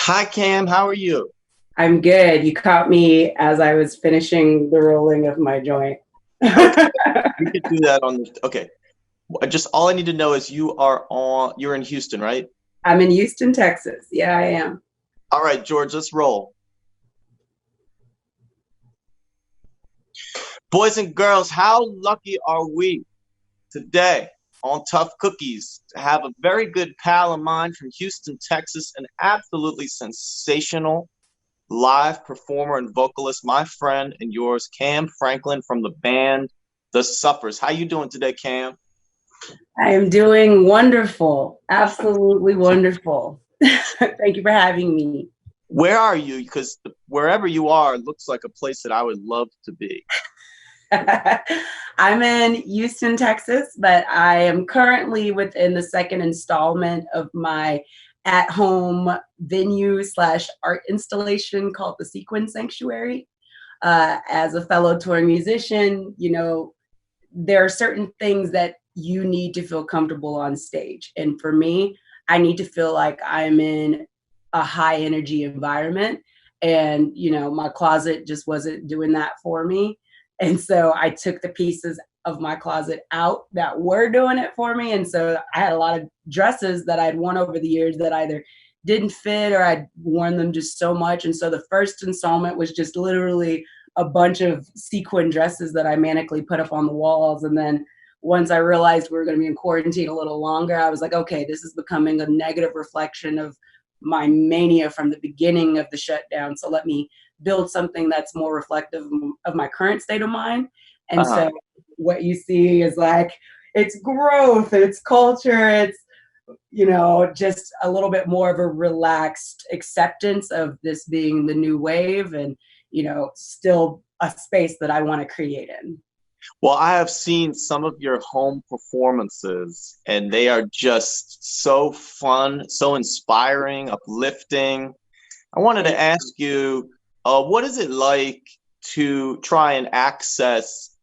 Hi, Cam. How are you? I'm good. You caught me as I was finishing the rolling of my joint. Okay, we could do that on the. Okay, just all I need to know is you're in Houston, right? I'm in Houston, Texas. Yeah, I am. All right, George, let's roll. Boys and girls, how lucky are we today on Tough Cookies to have a very good pal of mine from Houston, Texas, an absolutely sensational live performer and vocalist, my friend and yours, Cam Franklin from the band The Suffers. How you doing today, Cam? I am doing wonderful. Absolutely wonderful. Thank you for having me. Where are you? Because wherever you are looks like a place that I would love to be. I'm in Houston, Texas, but I am currently within the second installment of my at-home venue slash art installation called the Sequin Sanctuary. As a fellow touring musician, there are certain things that you need to feel comfortable on stage. And for me, I need to feel like I'm in a high energy environment. And, my closet just wasn't doing that for me. And so I took the pieces of my closet out that were doing it for me. And so I had a lot of dresses that I'd worn over the years that either didn't fit or I'd worn them just so much. And so the first installment was just literally a bunch of sequin dresses that I manically put up on the walls. And then once I realized we were going to be in quarantine a little longer, I was like, okay, this is becoming a negative reflection of my mania from the beginning of the shutdown. So let me build something that's more reflective of my current state of mind. And Uh-huh. so what you see is like, it's growth, it's culture, it's just a little bit more of a relaxed acceptance of this being the new wave and, still a space that I want to create in. Well, I have seen some of your home performances, and they are just so fun, so inspiring, uplifting. I wanted to Thank ask you, what is it like to try and access,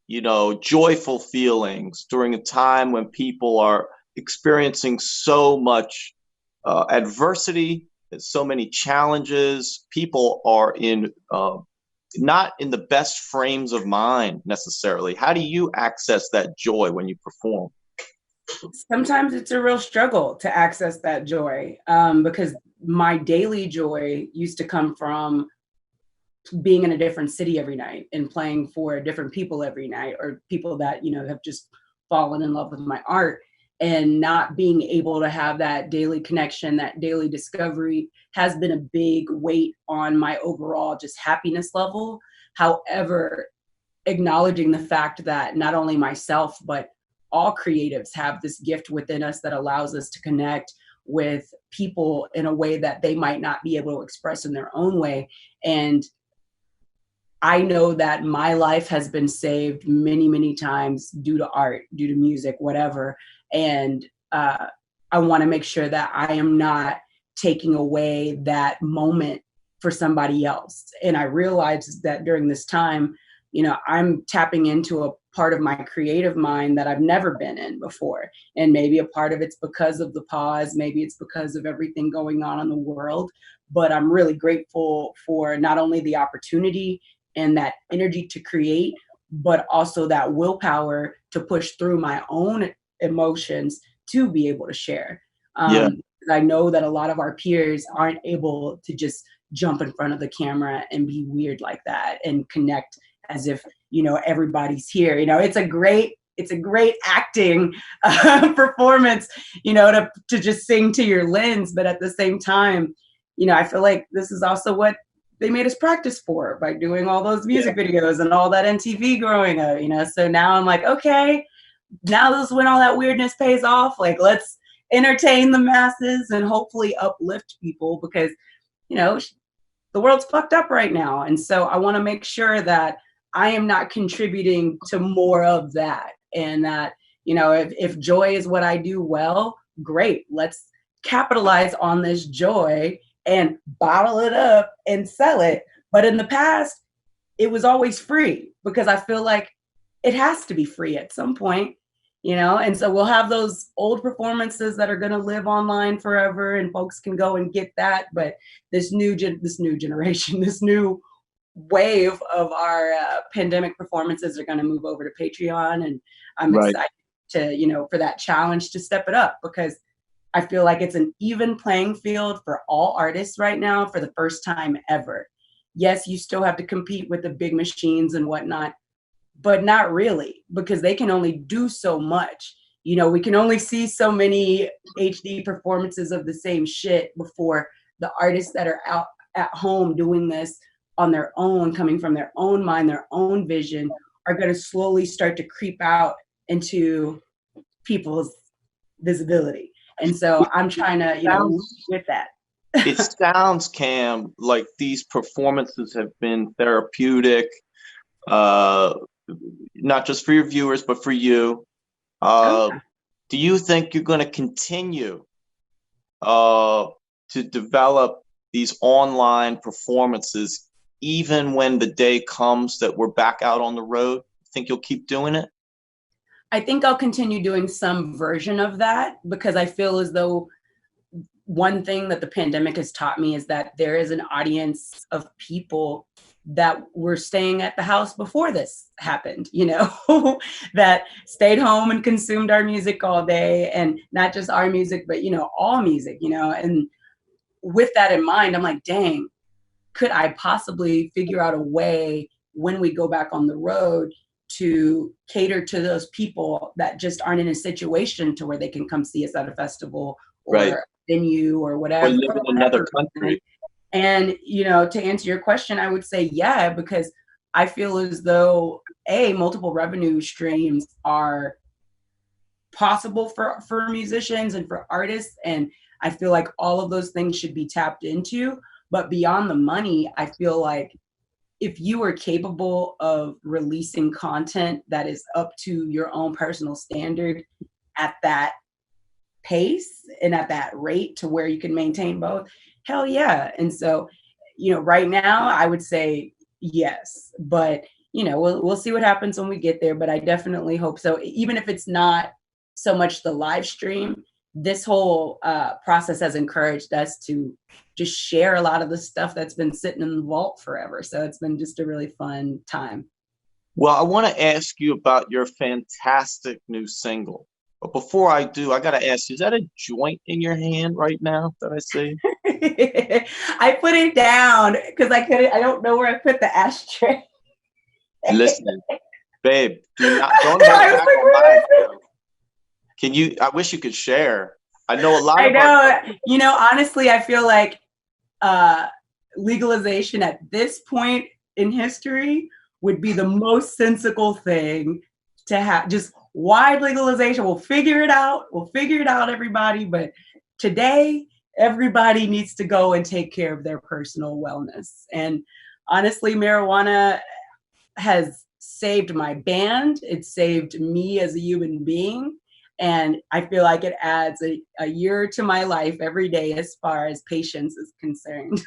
joyful feelings during a time when people are experiencing so much adversity, so many challenges. People are in not in the best frames of mind necessarily. How do you access that joy when you perform? Sometimes it's a real struggle to access that joy because my daily joy used to come from being in a different city every night and playing for different people every night or people that have just fallen in love with my art, and not being able to have that daily connection, that daily discovery has been a big weight on my overall just happiness level. However, acknowledging the fact that not only myself but all creatives have this gift within us that allows us to connect with people in a way that they might not be able to express in their own way. And I know that my life has been saved many, many times due to art, due to music, whatever. And I want to make sure that I am not taking away that moment for somebody else. And I realized that during this time, I'm tapping into a part of my creative mind that I've never been in before. And maybe a part of it's because of the pause, maybe it's because of everything going on in the world. But I'm really grateful for not only the opportunity and that energy to create, but also that willpower to push through my own emotions to be able to share. Yeah. I know that a lot of our peers aren't able to just jump in front of the camera and be weird like that and connect as if everybody's here. It's a great acting performance, to just sing to your lens, but at the same time, I feel like this is also what they made us practice for by doing all those Yeah. music videos and all that MTV growing up, So now I'm like, okay, now this is when all that weirdness pays off. Like, let's entertain the masses and hopefully uplift people because, you know, the world's fucked up right now. And so I want to make sure that I am not contributing to more of that. And that, if joy is what I do well, great. Let's capitalize on this joy and bottle it up and sell it. But in the past, it was always free because I feel like it has to be free at some point. you know? And so we'll have those old performances that are going to live online forever and folks can go and get that. But this new generation, this new wave of our pandemic performances are going to move over to Patreon. And I'm Right. excited to, you know, for that challenge to step it up, because I feel like it's an even playing field for all artists right now for the first time ever. Yes, you still have to compete with the big machines and whatnot, but not really, because they can only do so much. You know, we can only see so many HD performances of the same shit before the artists that are out at home doing this on their own, coming from their own mind, their own vision, are going to slowly start to creep out into people's visibility. And so I'm trying to, you know, Sounds, with that. it sounds, Cam, like these performances have been therapeutic, uh, not just for your viewers, but for you. Oh, Uh, yeah. do you think you're going to continue uh, to develop these online performances even when the day comes that we're back out on the road? Think you'll keep doing it? I think I'll continue doing some version of that, because I feel as though one thing that the pandemic has taught me is that there is an audience of people that were staying at the house before this happened, you know, that stayed home and consumed our music all day, and not just our music, but, you know, all music, you know. And with that in mind, I'm like, dang, could I possibly figure out a way when we go back on the road to cater to those people that just aren't in a situation to where they can come see us at a festival Right. or venue or Or whatever, live for in another whatever reason. country? And, you know, to answer your question, I would say, yeah, because I feel as though multiple revenue streams are possible for musicians and for artists, and I feel like all of those things should be tapped into. But beyond the money, I feel like if you are capable of releasing content that is up to your own personal standard at that pace and at that rate to where you can maintain both, hell yeah. And so, you know, right now I would say yes, but you know, we'll see what happens when we get there, but I definitely hope so. Even if it's not so much the live stream, this whole process has encouraged us to just share a lot of the stuff that's been sitting in the vault forever. So it's been just a really fun time. Well, I want to ask you about your fantastic new single. But before I do, I got to ask you, is that a joint in your hand right now that I see? I put it down because I don't know where I put the ashtray. Listen, babe, don't hold I was back like, on where my is it? info. Can you? I wish you could share. I know a lot I of our know. You know, honestly, I feel like uh, legalization at this point in history would be the most sensible thing to have. Just wide legalization. We'll figure it out. We'll figure it out, everybody. But today, everybody needs to go and take care of their personal wellness. And honestly, marijuana has saved my band. It saved me as a human being. And I feel like it adds a year to my life every day as far as patience is concerned.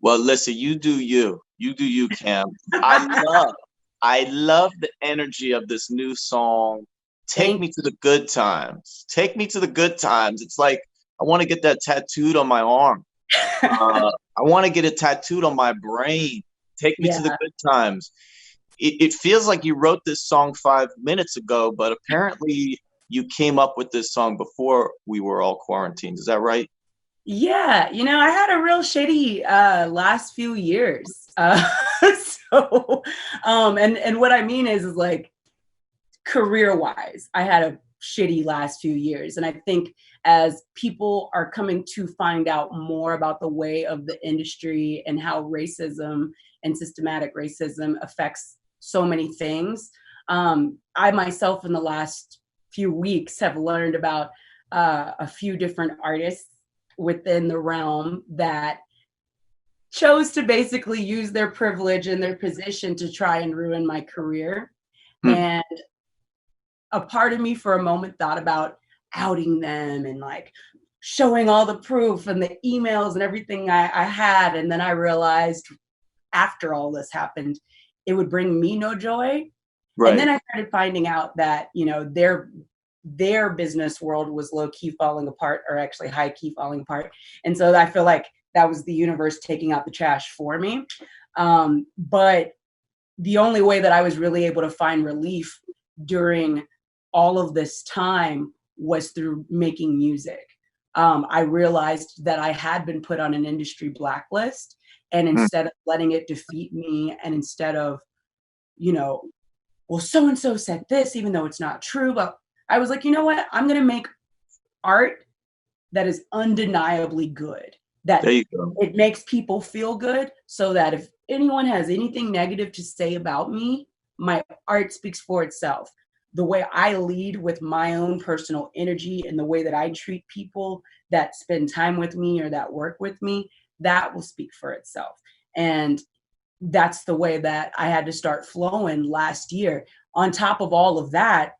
Well, listen, you do you. You do you, Cam. I love the energy of this new song. Take Thank me to the good times. Take me to the good times. It's like I want to get that tattooed on my arm. I want to get it tattooed on my brain. Take me to the Yeah. good times. It feels like you wrote this song 5 minutes ago, but apparently you came up with this song before we were all quarantined. Is that right? Yeah, you know, I had a real shitty last few years. So and what I mean is like career-wise, I had a shitty last few years. And I think as people are coming to find out more about the way of the industry and how racism and systematic racism affects so many things, I myself in the last few weeks have learned about a few different artists within the realm that chose to basically use their privilege and their position to try and ruin my career. Hmm. And a part of me for a moment thought about outing them and like showing all the proof and the emails and everything I had. And then I realized after all this happened, it would bring me no joy. And then Right. I started finding out that, you know, their business world was low key falling apart, or actually high key falling apart. And so I feel like that was the universe taking out the trash for me. But the only way that I was really able to find relief during all of this time was through making music. I realized that I had been put on an industry blacklist, and instead of letting it defeat me, and instead of, you know, well, so and so said this, even though it's not true, but I was like, you know what? I'm going to make art that is undeniably good, that it makes people feel good, so that if anyone has anything negative to say about me, my art speaks for itself. The way I lead with my own personal energy and the way that I treat people that spend time with me or that work with me, that will speak for itself. And that's the way that I had to start flowing last year. On top of all of that,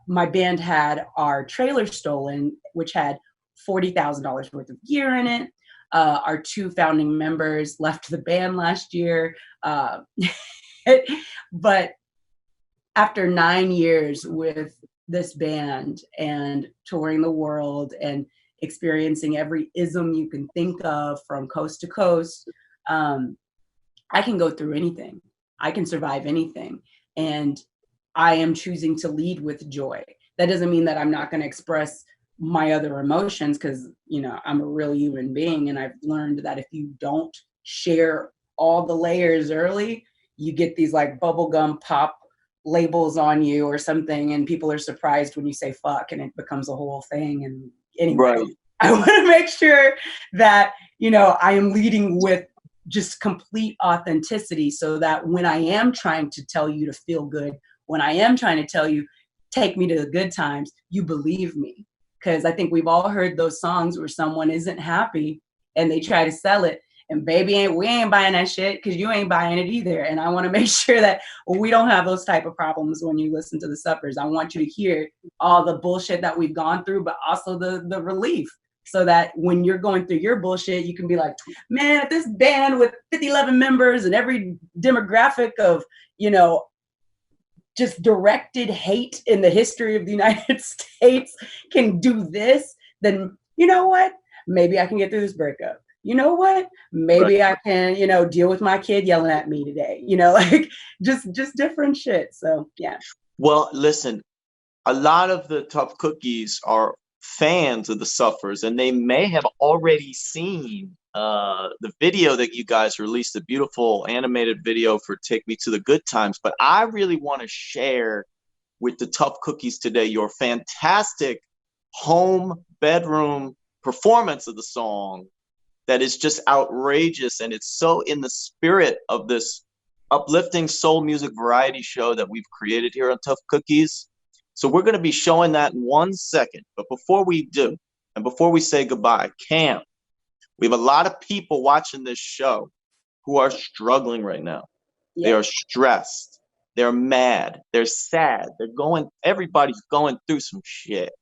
my band had our trailer stolen, which had $40,000 worth of gear in it. Our two founding members left the band last year. But after 9 years with this band and touring the world and experiencing every ism you can think of from coast to coast, I can go through anything. I can survive anything. And I am choosing to lead with joy. That doesn't mean that I'm not going to express my other emotions, because, you know, I'm a real human being. And I've learned that if you don't share all the layers early, you get these like bubblegum pop labels on you or something. And people are surprised when you say fuck and it becomes a whole thing. And anyway, right. I want to make sure that, you know, I am leading with just complete authenticity, so that when I am trying to tell you to feel good, when I am trying to tell you, take me to the good times, you believe me. Because I think we've all heard those songs where someone isn't happy and they try to sell it, and baby, we ain't buying that shit because you ain't buying it either. And I want to make sure that we don't have those type of problems when you listen to the Suffers. I want you to hear all the bullshit that we've gone through, but also the relief. So that when you're going through your bullshit, you can be like, man, this band with 11 members and every demographic of, you know, just directed hate in the history of the United States can do this, then you know what? Maybe I can get through this breakup. You know what? Maybe I can, you know, deal with my kid yelling at me today. You know, like just different shit. So yeah. Well, listen, a lot of the Tough Cookies are fans of the Suffers, and they may have already seen the video that you guys released, the beautiful animated video for Take Me to the Good Times. But I really want to share with the Tough Cookies today your fantastic home bedroom performance of the song that is just outrageous, and it's so in the spirit of this uplifting soul music variety show that we've created here on Tough Cookies. So we're going to be showing that in 1 second. But before we do, and before we say goodbye, Cam, we have a lot of people watching this show who are struggling right now. Yeah. They are stressed. They're mad. They're sad. Everybody's going through some shit.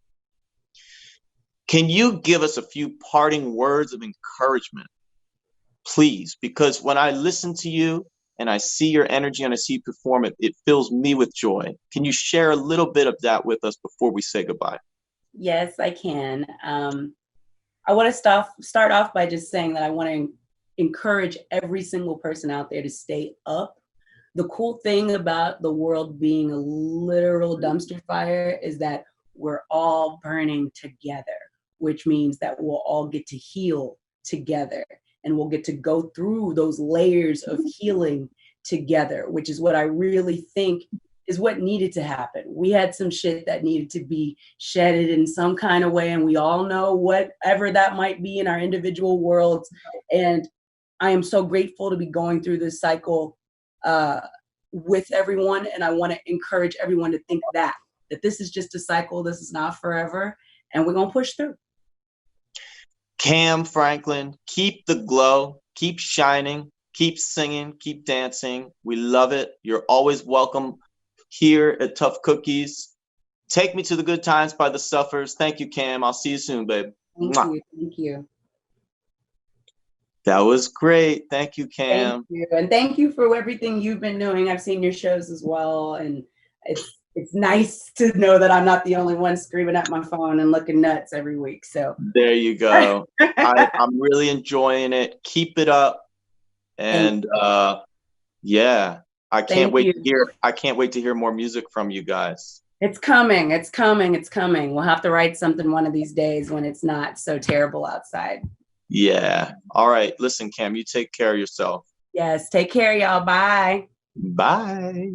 Can you give us a few parting words of encouragement, please? Because when I listen to you and I see your energy and I see you perform it, it fills me with joy. Can you share a little bit of that with us before we say goodbye? Yes, I can. I want to start off by just saying that I want to encourage every single person out there to stay up. The cool thing about the world being a literal dumpster fire is that we're all burning together, which means that we'll all get to heal together, and we'll get to go through those layers of healing together, which is what I really think is what needed to happen. We had some shit that needed to be shedded in some kind of way, and we all know whatever that might be in our individual worlds. And I am so grateful to be going through this cycle with everyone, and I want to encourage everyone to think that this is just a cycle, this is not forever, and we're going to push through. Cam Franklin, keep the glow, keep shining, keep singing, keep dancing. We love it. You're always welcome here at Tough Cookies. Take Me to the Good Times by the Suffers. Thank you, Cam. I'll see you soon, babe. Thank you. That was great. Thank you, Cam. Thank you. And thank you for everything you've been doing. I've seen your shows as well, and it's nice to know that I'm not the only one screaming at my phone and looking nuts every week. So There you go. I'm really enjoying it. Keep it up. thank And yeah, thank you. I can't wait to hear more music from you guys. It's coming. It's coming. It's coming. We'll have to write something one of these days when it's not so terrible outside. Yeah. All right. Listen, Cam, you take care of yourself. Yes. Take care, y'all. Bye. Bye.